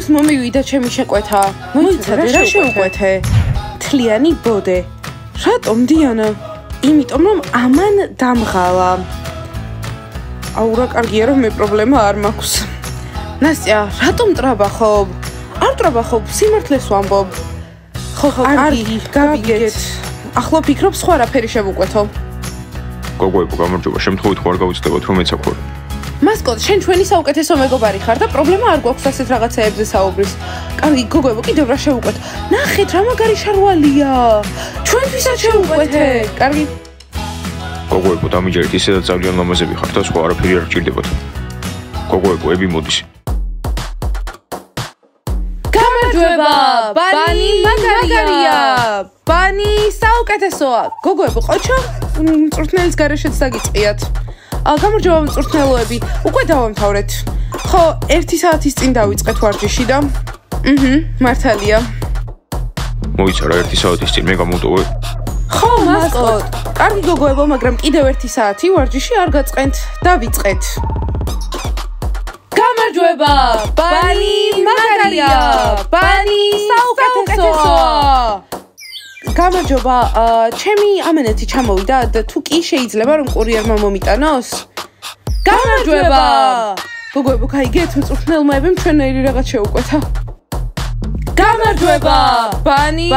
ხუთს მომივიდა ჩემი შეკვეთა. მოიცადე რა შეუკვეთე? თლიანი ბოდე. რატომ დიანა? იმიტომ რომ ამან დამღალა. აუ რა კარგია რომ მე პრობლემა არ მაქვს. ნასტია, რატომ ტრაბახობ? არ ტრაბახობ, სიმართლეს ვამბობ. ხო, კარგი, გავიგეთ. ახლა ვფიქრობ სხვა რაფერი შევუკვეთო. გოგოებო, გამარჯობა, შემთხვევით ხო არ გავიცდებოთ რომ ეცაკ ხარ. მასკოტ, შენ ჩვენი საუკეთესო მეგობარი ხარ და პრობლემა არ გვაქვს ასეთ რაღაცეებზე საუბრის. კარგი, გოგოებო, კიდევ რა შევუკვეთ? ნახეთ, რა მაგარი შარვალია. ჩვენთვისაც შევუკვეთე. კარგი. გოგოებო, დამიჯერეთ, ისედაც ძალიან ლამაზები ხართ და სხვა არაფერი არ გჭირდებათ. გოგოებო, ები მოდის. გამარჯობა, ბანი მაგარია. ბანი საუკეთესოა. გოგოებო, ყოჩო, მწვრთნელის გარეშეც დაგიწყიათ. გამარჯობა მწვრთნელოები, უკვე დავამთავრეთ. ხო, 1 საათის წინ დავიწყეთ ვარჯიში და მართალია. მოიცა რა 1 საათის წინ მე გამოვტოვე. ხო, მასკოტ. კარგი გოგოებო, მაგრამ კიდევ 1 საათი ვარჯიში არ გაწყენთ. დავიწყეთ. გამარჯობა, ბანი მაგარია. ბანი საუკეთესოა. გამარჯობა, ჩემი ამენეთი ჩამოვიდა და თუ კი შეიძლება რომ კურიერმა მომიტანოს? გამარჯობა! გოგოებო, გაიგეთ, მწვრთნელოებამ ჩვენერი რაღაც შეუკვეთა. გამარჯობა! ბანი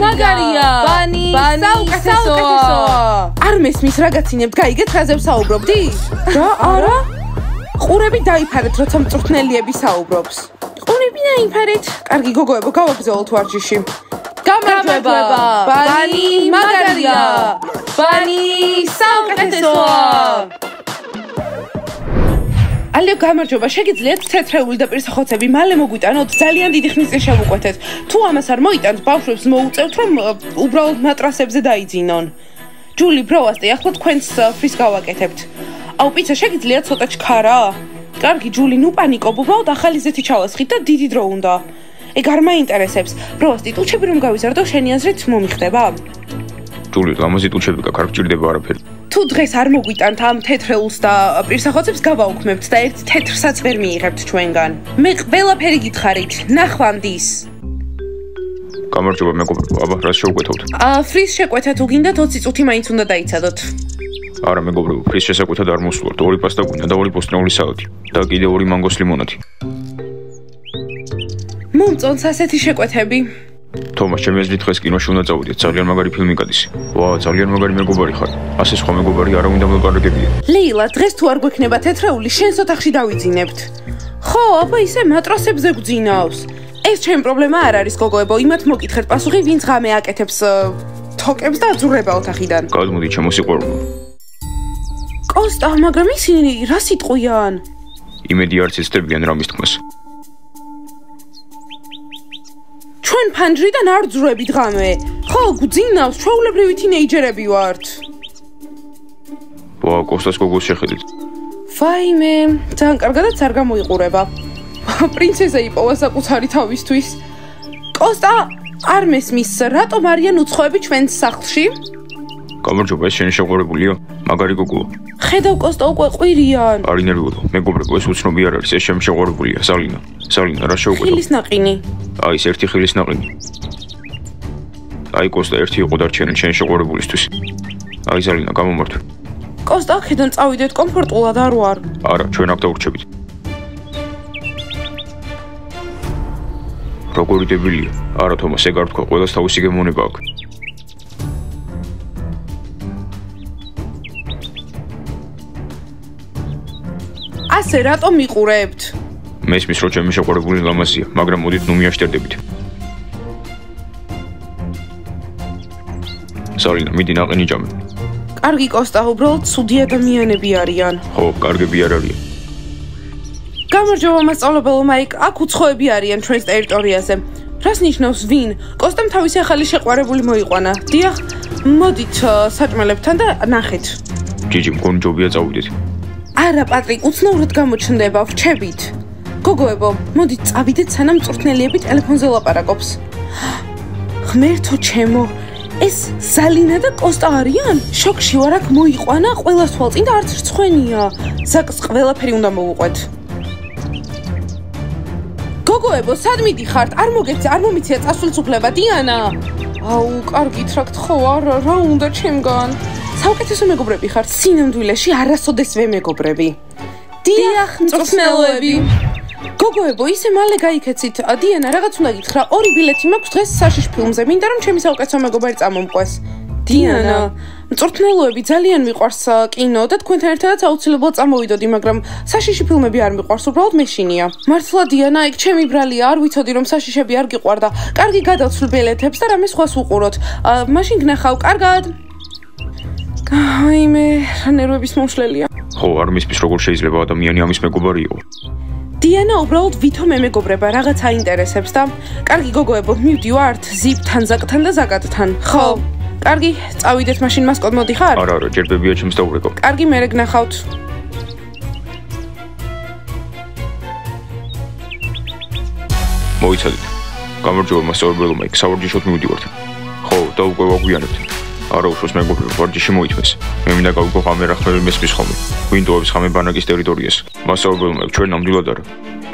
მაგარია! ბანი საუკეთესოა! არ მესმის რა გაცინებთ, გაიგეთ რაზე ვსაუბრობდი? რა, არა? ყურები დაიფარეთ, როცა მწვრთნელიები საუბრობს. ყურები დაიფარეთ. კარგი გოგოებო, გავაგზავნოთ ვარჯიში. გამარჯობა, ბანი მაგარია, ბანი საუკეთესოა. ალიო, გამარჯობა, შეგიძლიათ თეთრეული და პირსახოცები მალე მოგვიტანოთ, ძალიან დიდი ხნის წინ შევუკვეთეთ. თუ ამას არ მოიტანთ, ბავშვებს მოუწევთ, რომ უბრალოდ მატრასებზე დაიძინონ. ჯული, ბროვასტი, ახლა თქვენს ფრის გავაკეთებთ. აუ, პიცა, შეგიძლიათ ცოტა ჩქარა? კარგი, ჯული, ნუ პანიკობ, უბრალოდ ახალი ზეთი ჩავასხით და დიდი დრო უნდა. ეგ არ მაინტერესებს. ბროვასტი, ტუჩები რომ გავიზარდო, შენი აზრით მომიხდება? ჯული, ლამაზი ტუჩები გაქვს, არ გჭირდება არაფერი. თუ დღეს არ მოგვიტანთ ამ თეთრეულს და პირსახოცებს გავაუქმებთ და ერთ თეთრსაც ვერ მიიღებთ ჩვენგან. მე ყველაფერი გითხარით, ნახვამდის. გამარჯობა, მეგობრებო, აბა, რას შევკვეთავთ? ფრის შეკვეთა თუ გინდათ 20 წუთი მაინც უნდა დაიცადოთ. არა, მეგობრებო, ფრის შესაკვეთად არ მოსულობთ. 2 პასტა გვინდა და 2 ბოსტნეული საათი და კიდევ 2 მანგოს ლიმონადი. მომწონს ასეთი შეკვეთები. თომას, ჩემი აზრით დღეს კინოში უნდა წავიდეთ, ძალიან მაგარი ფილმი გადის. ვა, ძალიან მაგარი მეგობარი ხარ. ასე სხვა მეგობარი არ უნდა მოგყარგებია. ლეილა, დღეს თუ არ გვექნება თეთრეული, შენს ოთახში დავიძინებთ. ხო, აბა ისე მატრასებზე გძინავს. ეს ჩემი პრობლემა არ არის, გოგოებო, იმათ მოგითხეთ პასუხი, ვინც ღამე აკეთებს თოკებს და აძურება ოთახიდან. გადმოდი, ჩემო სიყვარულო. კოსტა, მაგრამ ისინი რა სიტყვიან? იმედი არც იცდებიან რამის თქმას. ჩვენ ფანჯრიდან არ ძრებით ღამე. ხო, გძინავს, ჩვეულებრივი თინეიჯერები ვართ. ვა, კოსტას გოგოს შეხედეთ. ვაიმე, ძალიან კარგადაც არ გამოიყურება. პრინცესა იპოვა საკუთარი თავისთვის. კოსტა, არ მესმის, რატომ არიან უცხოები ჩვენს სახლში? გამარჯობა, ეს შენი შეყვარებულია? მაგარი გოგოა. ხედავ, კოსტა უკვე ყვირიან. არ ინერვიულო, მეგობრებო, ეს უცნობი არ არის, ეს ჩემი შეყვარებულია, სალინა. სალინა, რა შევკვეთო? ხილის ნაყინი. აი, ეს ერთი ხილის ნაყინი. აი, კოსტა, ერთი იყო დარჩენილი შენი შეყვარებულისთვის. აი, სალინა, გამომართვე. კოსტა, აქედან წავიდეთ, კომფორტულად არ ვარ. არა, ჩვენ აქ დავრჩებით. როგორი დებილია? არა, თომას, ეგ არ თქვა, ყველას თავისი გემოვნება აქვს. ასე რატომ მიყურებთ? მესმის რომ ჩემი შეყვარებული ლამაზია, მაგრამ მოდით ნუ მიაშტერდებით. სალინა, მიდი ნაყინი ჭამე. კარგი კოსტა, უბრალოდ ცუდი ადამიანები არიან. ხო, კარგები არ არიან. გამარჯობა მასწავლებელო მაიკ, აქ უცხოები არიან ჩვენს ტერიტორიაზე. რას ნიშნავს ვინ? კოსტამ თავისი ახალი შეყვარებული მოიყვანა. დიახ, მოდით საჭმელებთან და ნახეთ. ჯიჯი, მგონი ჯობია წავიდეთ. არა, პატრიკ, უცნაურად გამოჩნდება, ვრჩებით. გოგოებო, მოდით წავიდეთ, სანამ მწვრთნელიები ტელეფონზე ლაპარაკობს. ღმერთო ჩემო, ეს სალინა და კოსტა არიან? შოკში ვარ, აქ მოიყვანა ყველას თვალწინ და არც რცხვენია. ზაკს ყველაფერი უნდა მოვუყვეთ. გოგოებო, სად მიდიხართ? არ მოგეცე, არ მომიცია წასვლის უფლება, დიანა. აუ, კარგით რა გთხოვ, რა უნდა ჩემგან? საუკეთესო მეგობრები ხართ, სინამდვილეში არასოდესვე მეგობრები. დიახ, მწვრთნელოები. გოგოებო, ისე მალე გაიქეცით. დიანა, რაღაც უნდა გითხრა, 2 ბილეთი მაქვს დღეს საშიში ფილმზე, მინდა რომ ჩემი საუკეთესო მეგობარი წამომყვეს. დიანა, მწვრთნელოები ძალიან მიყვარს კინო და თქვენთან ერთადაც აუცილებლად წამოვიდოდი, მაგრამ საშიში ფილმები არ მიყვარს, უბრალოდ მეშინია. მართლა დიანა, ეგ ჩემი ბრალია, არ ვიცოდი რომ საშიშები არ გიყვარდა. კარგი გადავცვლ ბილეთებს და რამე სხვას უყუროთ. მაშინ გნახავ, კარგად. აი მე რა ნერვების მომშლელია. ხო, არ მისმის როგორ შეიძლება ადამიანი ამის მეგობარი იყო. დიანა უბრალოდ ვითომ ემეგობრება რაღაც აინტერესებს და კარგი გოგოებო, მივდივართ ზიპთან, ზაკთან და ზაკატთან. ხო. კარგი, წავიდეთ მაშინ მასკოტ მოდიხარ? არა, ჯერბებია ჩემს დაურეკო. კარგი, მერე გნახავთ. მოიცადეთ. გამარჯობა მასწავლებელო მაიკ, სავარჯიშოდ მივდივართ. ხო, და უკვე ვაგვიანებთ. არა უშოს მეგობრებო, ვარჯიში მოითმეს. მე მინდა გავიგო ხამე რა ხმები მესმის ხოლმე. ვინდოების ხამე ბანაკის ტერიტორიას. მასწავლებელო მაიკ, ჩვენ ნამდვილად არა.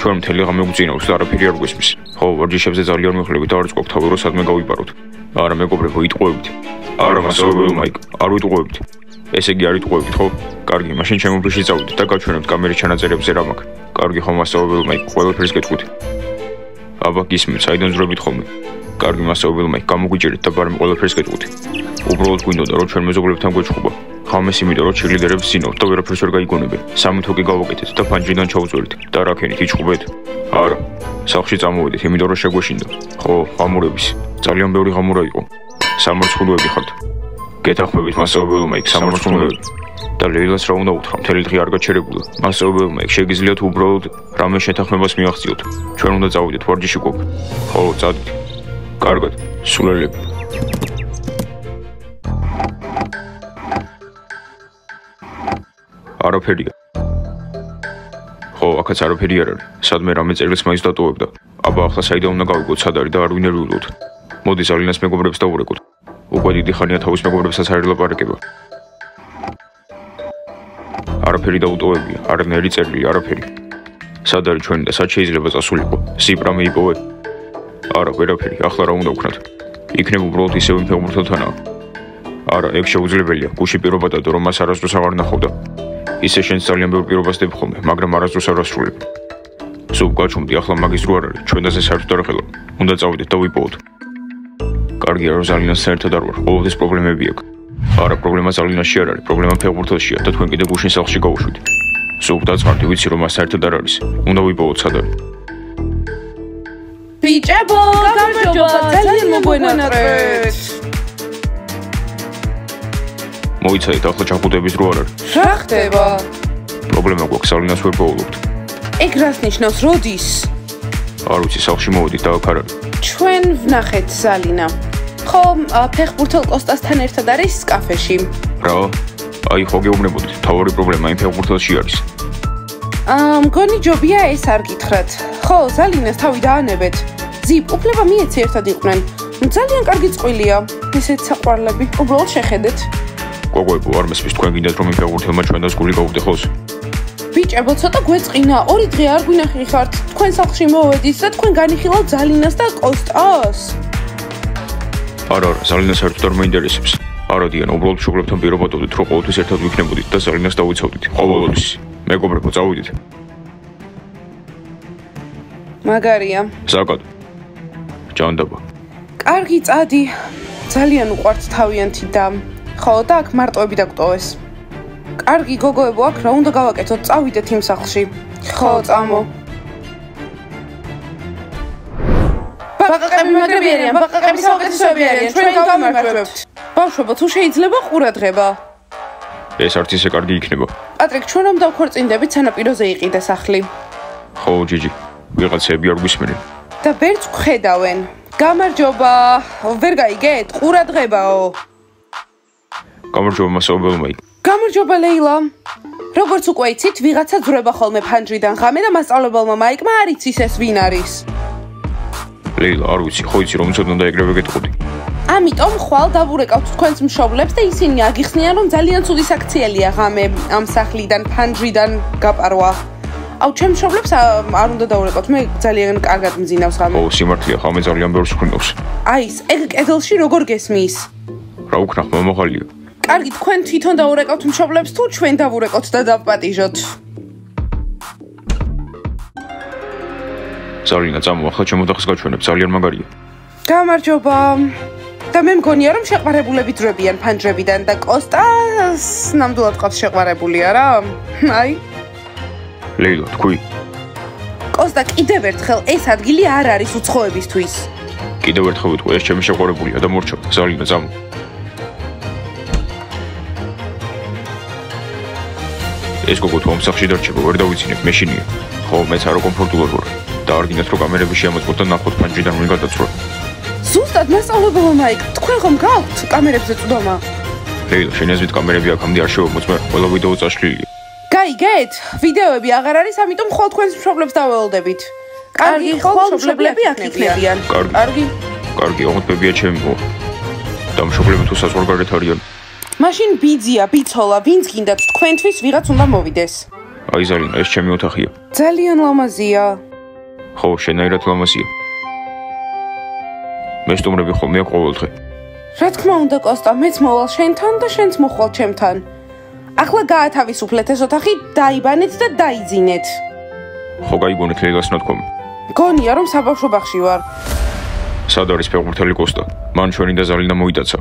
ჩვენ მთელი ღამე გვწინავს და არაფერი არ გვესმის. ხო, ვარჯიშებზე ძალიან მიხლებით და არც გვაქვს თავი რომ სადმე გავიპაროთ. არა მეგობრებო, იტყუებით. არა მასწავლებელო მაიკ, არ ვიტყუებით. ესე იგი არ იტყუებით, ხო? კარგი, მაშინ ჩემობრიში წავიდეთ და გავჩვენებთ კამერის ჩანაწერებზე რა მაქვს. კარგი ხო მასწავლებელო მაიკ, ყველაფერს გეტყვით. აბა გისმენთ, საიდან ზრობით ხოლმე? კარგი მასწავლებელო მაიკ, გამოგვიჭერეთ და ბარემ ყველაფერს გეტყვით. უბრალოდ გვინდოდა რომ ჩვენ მეზობლებთან გვეჭხობა. ხამეს იმიტომ რომ ჩილიდერებს წინავთ და ვერაფერს ვერ გაიგონებენ. სამი თოკი გავაკეთეთ და ფანჯრიდან ჩავუწვერით და რა ქენით იჭყობეთ? არა. სახლში წამოვედით, იმიტომ რომ შეგვეშინდა. ხო, ღამურების. ძალიან ბევრი ღამურა იყო. სამორცხულოები ხართ. გეთახმებით მასწავლებელო მაიკ, სამორცხულოები. და ლეილას რა უნდა უთხრა, მთელი დღე არ გაჩერებულა. მასწავლებელო მაიკ, შეგიძლიათ უბრალოდ რამე შეთანხმებას მიაღწიოთ. ჩვენ უნდა წავიდეთ ვარჯიში გვაქვს. ხო, წადით. კარგად, სულელები. არაფერია. ხო, აქაც არაფერი არ არის. სადმე რამე წერილს მაინც დატოვებდა. აბა ახლა საიდან უნდა გავიგოთ, სად არის და არ ვინერვიულოთ. მოდი ზალინას მეგობრებს დავურეკოთ. უკვე დიდი ხანია თავის მეგობრებსაც არ ელაპარაკება. არაფერი დაუტოვებია, არანაირი წერილი, არაფერი. სად არის ჩვენი და სად შეიძლება წასულიყო? სიბრამე იპოვე? არა, ვერაფერი, ახლა რა უნდა ვქნათ? იქნებ უბრალოდ ისევ იმ მეგობრთანაა. არა, ეგ შეუძლებელია, გუში პირობადა და რომ მას არასდროს აღარ ნახავდა. ისე შენს ძალიან ბევრ პირობას დებ ხოლმე, მაგრამ არასდროს არ ასრულებ. სულ გაჩუმდი, ახლა მაგის რო არ არის, ჩვენ დაზე საერთოდ არ ხელო. უნდა წავიდეთ და ვიპოვოთ. კარგია, რომ ზალინას საერთოდ არ ვარ, ყოველთვის პრობლემები აქვს. არა, პრობლემა ზალინასში არ არის, პრობლემა ფეხბურთელშია და თქვენ კიდე გუშინ სახლში გავუშვით. სულ დაწყარდი, ვიცი რომ მას საერთოდ არ არის. უნდა ვიპოვოთ სად არის. ბიჭებო, გამარჯობა, ძალიან მოგვენატრეთ. მოიცადეთ, ახლა ჩახუტების დრო არ არის. რა ხდება? პრობლემა გვაქვს, ზალინას ვერ პოულობთ. ეგ რას ნიშნავს, როდის? არ ვიცი, სახლში მოვედით და აქ არ არის. ჩვენ ვნახეთ ზალინა. ხო, ფეხბურთელ კოსტასთან ერთად არის კაფეში. რა? აი, ხო გეუბნებოდით, თავარი პრობლემა იმ ფეხბურთელში არის. მგონი ჯობია ეს არ გითხრათ. ხო, ზალინას თავი დაანებეთ. ზიპ, უფლება მიეცი ერთად იყვნენ. ძალიან კარგი წყვილია. ესეც საყვარლები, უბრალოდ შეხედეთ. გოგოებო, არ მესმის, თქვენ გინდათ რომ იმ ფეხბურთელმა ჩვენს გული გაუგდეხოს? ბიჭებო, ცოტა გვეწყინა, 2 დღე არ გვინახი ხართ. თქვენ სახლში მოვედით და თქვენ განიხილავთ ზალინას და კოსტას. არა, ზალინას საერთოდ არ მაინტერესებს. არა, დიანა, უბრალოდ მშობლებთან პირობადობდით, რომ ყოველთვის ერთად ვიქნებოდით და ზალინას დავიცავდით. ყოველთვის. მეგობრებო, წავიდეთ. მაგარია. ზაკად. ჯანდაბა. კარგი, წადი. ძალიან უყვართ თავიანთი და ხო, და აქ მარტოები დაგტოვეს. კარგი გოგოებო, აქ რა უნდა გავაკეთოთ? წავიდეთ იმ სახლში. ხო, წამო. ბაყაყები მაგრები არიან, ბაყაყები საუკეთესოები არიან, ჩვენ გავიმარჯვებთ. ბავშვებო, თუ შეიძლება ყურადღება. ეს არც ისე კარგი იქნება. პატრიკ, ჩვენ რომ დავქორწინდებით, სანაპიროზე იყიდა სახლი. ხო, ჯიჯი, ვიღაცები არ გვისმენენ. და ვერც გვხედავენ. გამარჯობა, ვერ გაიგეთ? ყურადღებაო. გამარჯობა, მასწავლებელო მაიკ. გამარჯობა, ლეილა. როგორც უკვე იცით, ვიღაცა ძვრება ხოლმე ფანჯრიდან ღამე და მასწავლებელმა მაიკმა არ იცის ეს ვინ არის. ლეილა, არ ვიცი, ხო იცი რომ ცოტა და ეგრევე გეტყოდი. ამიტომ ხვალ დავურეკავთ თქვენს მშობლებს და ისინი აგიხსნიან რომ ძალიან ცუდი საქციელია ღამე ამ სახლიდან ფანჯრიდან გაპარვა. აუ ჩემ მშობლებს არ უნდა დაურეკოთ. მე ძალიან კარგად მძინავს რამე. ო, სიმართლეა, ხამე ძალიან ბევრს ხრინავს. აი, ეგ კედელში როგორ გესმის? რა უკნახ, მომაღალია. კარგი, თქვენ თვითონ დაურეკავთ მშობლებს თუ ჩვენ დავურეკოთ და დავპატიჟოთ? ზალინა, წამო, ახლა ჩემ ოთახს გაჩვენებ, ძალიან მაგარია. გამარჯობა. და მე მგონია რომ შეყვარებულები ძრებიან ფანჯრებიდან და კოსტას ნამდვილად ყავს შეყვარებული არა? აი. ლეილო, თქვი. კოსტა, კიდევ ერთხელ ეს ადგილი არ არის უცხოებისთვის. კიდევ ერთხელ ვიტყვი, ეს ჩემი შეყვარებულია და მორჩა. ზალინა, წამო. ეს გოგო თუ ამ სახლში დარჩება, ვერ დავიცინებ, მეშინია. ხო, მეც არ კომფორტულად ვარ. და არ გინდათ რომ კამერები შეამოწმოთ და ნახოთ ფანჯრიდან ვინ გადაცვლა. ზუსტად მასწავლებელო მაიკ, თქვენ ხომ გაქვთ კამერებზე წვდომა? ლეილო, შენ ეზვით კამერები აქამდე არ შევამოწმე, ყველა ვიდეო წაშლილია. გაიგეთ? ვიდეოები აღარ არის, ამიტომ ხოლ თქვენს მშობლებს დაველოდებით. კარგი, ხოლ მშობლები აქ იქნებიან. კარგი. კარგი, ოღონდ ჩემი მო. და მშობლები თუ საზღვარგარეთ არიან. მაშინ ბიძია, ბიცოლა, ვინც გინდათ თქვენთვის ვიღაც უნდა მოვიდეს. აი ზალინა, ეს ჩემი ოთახია. ძალიან ლამაზია. ხო, შენაირად ლამაზია. მე სტუმრები ხოლმე აქ ყოველდღე. რა თქმა უნდა, კოსტა, მეც მოვალ შენთან და შენც მოხვალ ჩემთან. ახლა გაათავისუფლეთ ეს ოთახი, დაიბანეთ და დაიძინეთ. ხო, გაიგონეთ ლეილას ნათქვამი. გონია რომ საბავშვო ბაღში ვარ. სად არის ფეხბურთელი კოსტა? მან ჩვენი და ზალინა მოიტაცა.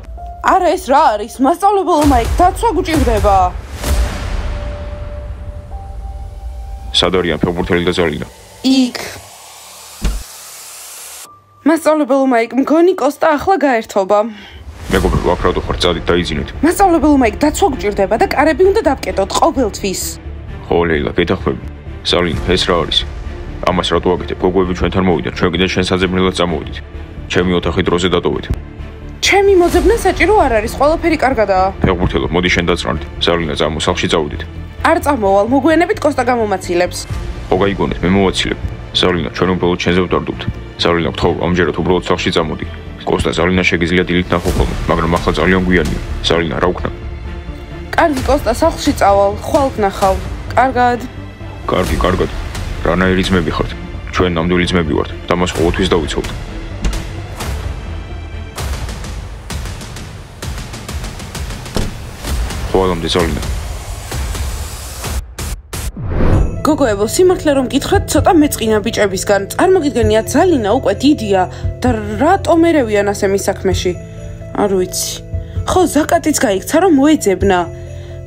არა, ეს რა არის? მასწავლებელო მაიკ, დაცვა გუჭირდება. სად არიან ფეხბურთელი და ზალინა? იქ. მასწავლებელო მაიკ, მგონი კოსტა ახლა გაერთობა. მეგობრებო, აქ რატო ხარ? წადით დაიძინეთ. მასწავლებელო მაიკ, დაცვა გუჭირდება და კარები უნდა დავკეტოთ ყოველთვის. ხო, ლეილა, გეთახმები. ზალინა, ეს რა არის? ამას რატო აკეთებ? გოგოები ჩვენთან მოვიდნენ, ჩვენ კიდე შენ საძებნელად წამოვიდით. ჩემი ოთახი დროზე დატოვეთ. ჩემი მოძებნა საჭირო არ არის, ყველაფერი კარგადაა. ფეხბურთელო, მოდი შენ დაწრანით. ზალინა, წამო, სახლში წავიდით. არ წამოვალ, მოგვიანებით კოსტა გამომაცილებს. ხო, გაიგონეთ, მე მოვაცილებ. ზალინა, ჩვენ უბრალოდ შენზე ვდარდობთ. ზალინა, გთხოვ, ამჯერად უბრალოდ სახლში წამოდი. კოსტა, ზალინა შეგიძლია დილით ნახო ხოლმე, მაგრამ ახლა ძალიან გვიანია. ზალინა, რა ვქნა? კარგი, კოსტა, სახლში წავალ, ხვალ ვნახავ. კარგად. კარგი, კარგად. რანაირი ძმები ხართ? ჩვენ ნამდვილი ძმები ვართ და მას ყოველთვის დავიცავთ. ხოლმე ზალინა. გოგოებო, სიმართლე რომ გითხრათ, ცოტა მეწყინა ბიჭებისგან. წარმოგიდგენიათ, ზალინა უკვე დიდია და რატომ ერევიან ასე მის საქმეში? არ ვიცი. ხო, ზაკატიც გაიქცა რომ მოეძებნა.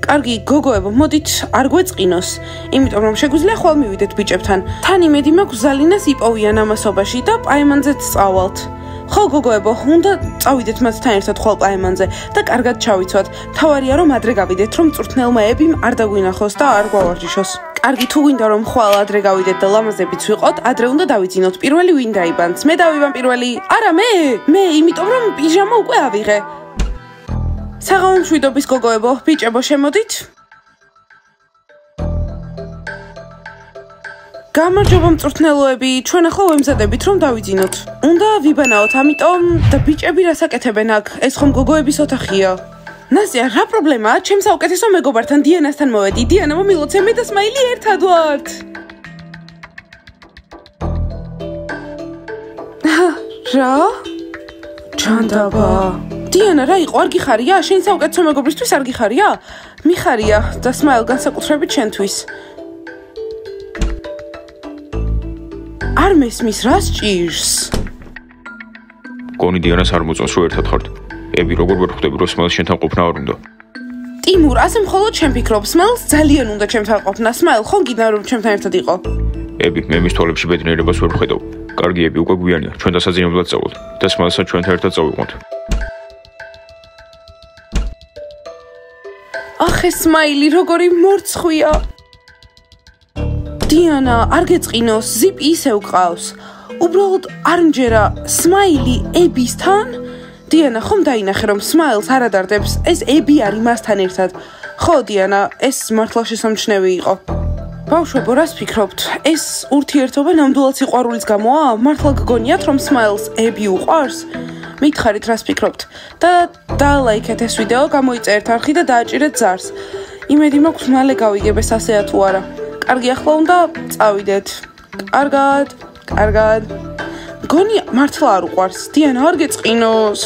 კარგი, გოგოებო, მოდით არ გვეწყინოს, იმიტომ რომ შეგვიძლია ხვალ მივიდეთ ბიჭებთან. თან იმედი მაქვს ზალინას იპოვიან ამასობაში და პაემანზეც წავალთ. ხო, გოგოებო, უნდა წავიდეთ მასთან ერთად ხვალ პაემანზე და კარგად ჩავიცვათ. თავარია რომ ადრე გავიდეთ, რომ მწვრთნელმა ებიმ არ დაგვინახოს და არ გვავარჯიშოს. კარგი, თუ გვინდა რომ ხვალ ადრე გავიდეთ და ლამაზებიც ვიყოთ, ადრე უნდა დავიძინოთ. პირველი ვინ დაიბანს? მე დავიბან პირველი. არა, მე, იმიტომ რომ პიჟამა უკვე ავიღე. საღამო მშვიდობის გოგოებო, ბიჭებო, შემოდით. გამარჯობა მწვრთნელოები, ჩვენ ახლა ვემზადებით რომ დავიძინოთ. უნდა ვიბანაოთ, ამიტომ და ბიჭები რას აკეთებენ აქ? ეს ხომ გოგოების ოთახია. ნასია, რა პრობლემაა? ჩემ საუკეთესო მეგობართან დიანასთან მოვედი. დიანა, მომილოცე, მე და სმაილი ერთად ვართ. რა? ჩანდაბა. დიანა, რა იყო? არ გიხარია? შენ საუკეთესო მეგობრისთვის არ გიხარია? მიხარია და სმაილ განსაკუთრებით შენთვის. არ მესმის რას ჭირს? გონი დიანას არ მოწონს რომ ერთად ხართ. ები, როგორ ვერ ხვდები რომ სმაილს შენთან ყოფნა არ უნდა? ტიმურ, ასე მხოლოდ შენ ფიქრობ, სმაილს ძალიან უნდა ჩემთან ყოფნა. სმაილ ხომ გინდა რომ ჩემთან ერთად იყო? ები, მე მის თვალებში ბედნიერებას ვერ ვხედავ. კარგი, ები, უკვე გვიანია, ჩვენ დასაძინებლად წავალთ და სმაილსაც ჩვენთან ერთად წავიყვანთ. ახ, ეს სმაილი როგორი მორცხვია. დიანა, არ გეწყინოს, ზიპი ისევ ყავს. უბრალოდ არ მჯერა სმაილი ებისთან? დიანა, ხომ დაინახე რომ სმაილს არ ადარდებს, ეს ები არის მასთან ერთად. ხო, დიანა, ეს მართლა შესამჩნევი იყო. ბავშვებო, რას ფიქრობთ? ეს ურთიერთობა ნამდვილად სიყვარულის გამოა? მართლა გგონიათ რომ სმაილს ები უყვარს? მითხარით, რას ფიქრობთ? და დალაიქეთ ეს ვიდეო, გამოიწერეთ არხი და დააჭირეთ ზარს. იმედი მაქვს მალე გავიგებ ეს ასეა თუ არა. კარგი, ახლა უნდა წავიდეთ. კარგად. გონი მართლა არ უყვარს. დიანა, არ გეწყინოს.